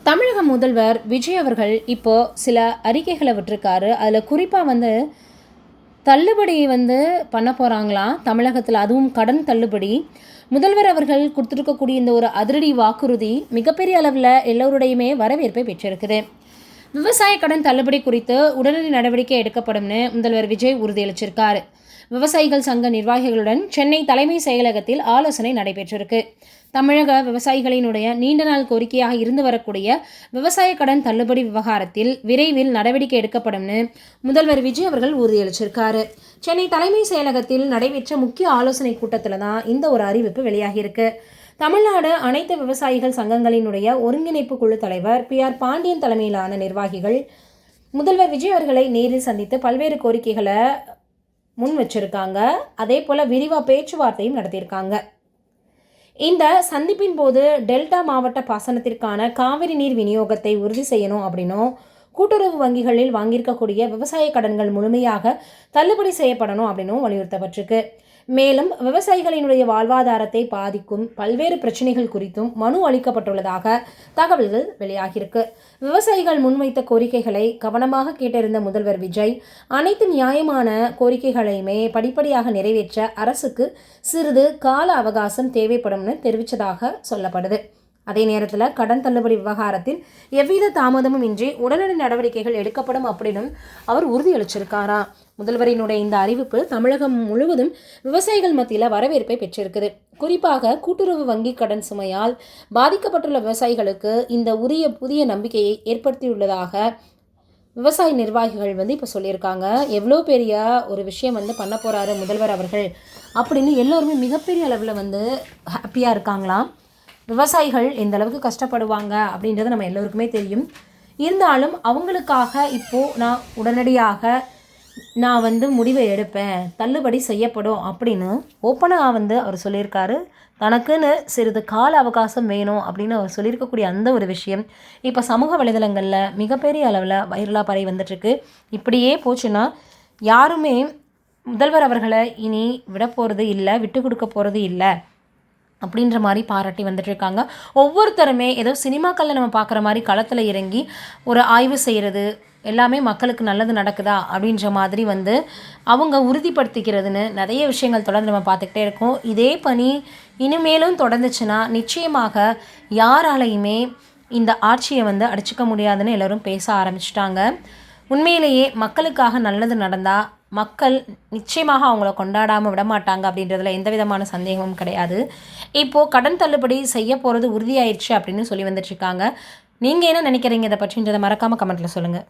தமிழக முதல்வர் விஜய் அவர்கள் இப்போ சில அறிக்கைகளை விட்டிருக்காரு. அதில் குறிப்பாக தள்ளுபடி பண்ண போகிறாங்களாம் தமிழகத்தில், அதுவும் கடன் தள்ளுபடி. முதல்வர் அவர்கள் கொடுத்துருக்கக்கூடிய இந்த ஒரு அதிரடி வாக்குறுதி மிகப்பெரிய அளவில் எல்லோருடையுமே வரவேற்பை பெற்றிருக்குது. விவசாய கடன் தள்ளுபடி குறித்து உடனடி நடவடிக்கை எடுக்கப்படும்னு முதல்வர் விஜய் உறுதியளிச்சிருக்காரு. விவசாயிகள் சங்க நிர்வாகிகளுடன் சென்னை தலைமை செயலகத்தில் ஆலோசனை நடைபெற்றிருக்கு. தமிழக விவசாயிகளினுடைய நீண்ட நாள் கோரிக்கையாக இருந்து வரக்கூடிய விவசாய கடன் தள்ளுபடி விவகாரத்தில் விரைவில் நடவடிக்கை எடுக்கப்படும்னு முதல்வர் விஜய் அவர்கள் உறுதியளிச்சிருக்காரு. சென்னை தலைமை செயலகத்தில் நடைபெற்ற முக்கிய ஆலோசனை கூட்டத்தில் தான் இந்த ஒரு அறிவிப்பு வெளியாகியிருக்கு. தமிழ்நாடு அனைத்து விவசாயிகள் சங்கங்களினுடைய ஒருங்கிணைப்பு குழு தலைவர் PR பாண்டியன் தலைமையிலான நிர்வாகிகள் முதல்வர் விஜய் அவர்களை நேரில் சந்தித்து பல்வேறு கோரிக்கைகளை முன் வச்சிருக்காங்க. அதே போல விரிவாக பேச்சுவார்த்தையும் நடத்தியிருக்காங்க. இந்த சந்திப்பின் போது டெல்டா மாவட்ட பாசனத்திற்கான காவிரி நீர் விநியோகத்தை உறுதி செய்யணும் அப்படின்னும், கூட்டுறவு வங்கிகளில் வாங்கியிருக்கக்கூடிய விவசாய கடன்கள் முழுமையாக தள்ளுபடி செய்யப்படணும் அப்படின்னும் வலியுறுத்தப்பட்டிருக்கு. மேலும் விவசாயிகளினுடைய வாழ்வாதாரத்தை பாதிக்கும் பல்வேறு பிரச்சனைகள் குறித்தும் மனு அளிக்கப்பட்டுள்ளதாக தகவல்கள் வெளியாகியிருக்கு. விவசாயிகள் முன்வைத்த கோரிக்கைகளை கவனமாக கேட்டறிந்த முதல்வர் விஜய் அனைத்து நியாயமான கோரிக்கைகளையுமே படிப்படியாக நிறைவேற்ற அரசுக்கு சிறிது கால அவகாசம் தேவைப்படும்னு தெரிவித்ததாக சொல்லப்படுது. அதே நேரத்தில் கடன் தள்ளுபடி விவகாரத்தில் எவ்வித தாமதமும் இன்றி உடனடி நடவடிக்கைகள் எடுக்கப்படும் அப்படின்னும் அவர் உறுதியளிச்சிருக்காராம். முதல்வரினுடைய இந்த அறிவிப்பு தமிழகம் முழுவதும் விவசாயிகள் மத்தியில் வரவேற்பை பெற்றிருக்குது. குறிப்பாக கூட்டுறவு வங்கி கடன் சுமையால் பாதிக்கப்பட்டுள்ள விவசாயிகளுக்கு இந்த புதிய நம்பிக்கையை ஏற்படுத்தியுள்ளதாக விவசாய நிர்வாகிகள் இப்போ சொல்லியிருக்காங்க. எவ்வளோ பெரிய ஒரு விஷயம் பண்ண போகிறாரு முதல்வர் அவர்கள் அப்படின்னு எல்லோருமே மிகப்பெரிய அளவில் ஹாப்பியாக இருக்காங்களாம். விவசாயிகள் எந்த அளவுக்கு கஷ்டப்படுவாங்க அப்படின்றது நம்ம எல்லோருக்குமே தெரியும். இருந்தாலும் அவங்களுக்காக இப்போது நான் உடனடியாக முடிவை எடுப்பேன், தள்ளுபடி செய்யப்படும் அப்படின்னு ஓப்பனாக அவர் சொல்லியிருக்காரு. தனக்குன்னு சிறிது கால அவகாசம் வேணும் அப்படின்னு அவர் சொல்லியிருக்கக்கூடிய அந்த ஒரு விஷயம் இப்போ சமூக வலைதளங்களில் மிகப்பெரிய அளவில் வைரலாக பரவி வந்துட்டுருக்கு. இப்படியே போச்சுன்னா யாருமே முதல்வர் அவர்களை இனி விட போகிறது இல்லை, விட்டு கொடுக்க போகிறது இல்லை அப்படின்ற மாதிரி பாராட்டி வந்துட்டுருக்காங்க. ஒவ்வொருத்தருமே ஏதோ சினிமாக்களில் நம்ம பார்க்குற மாதிரி களத்தில் இறங்கி ஒரு ஆய்வு செய்கிறது, எல்லாமே மக்களுக்கு நல்லது நடக்குதா அப்படின்ற மாதிரி அவங்க உறுதிப்படுத்திக்கிறதுன்னு நிறைய விஷயங்கள் தொடர்ந்து நம்ம பார்த்துக்கிட்டே இருக்கோம். இதே பணி இனிமேலும் தொடர்ந்துச்சுன்னா நிச்சயமாக யாராலையுமே இந்த ஆட்சியை அடிச்சுக்க முடியாதுன்னு எல்லோரும் பேச ஆரம்பிச்சிட்டாங்க. உண்மையிலேயே மக்களுக்காக நல்லது நடந்தால் மக்கள் நிச்சயமாக அவங்கள கொண்டாடாமல் விடமாட்டாங்க அப்படின்றதுல எந்த விதமான சந்தேகமும் கிடையாது. இப்போது கடன் தள்ளுபடி செய்ய போகிறது உறுதியாயிடுச்சு அப்படின்னு சொல்லி வந்துட்டுருக்காங்க. நீங்கள் என்ன நினைக்கிறீங்க இதை பற்றின்றதை மறக்காமல் கமெண்ட்டில் சொல்லுங்கள்.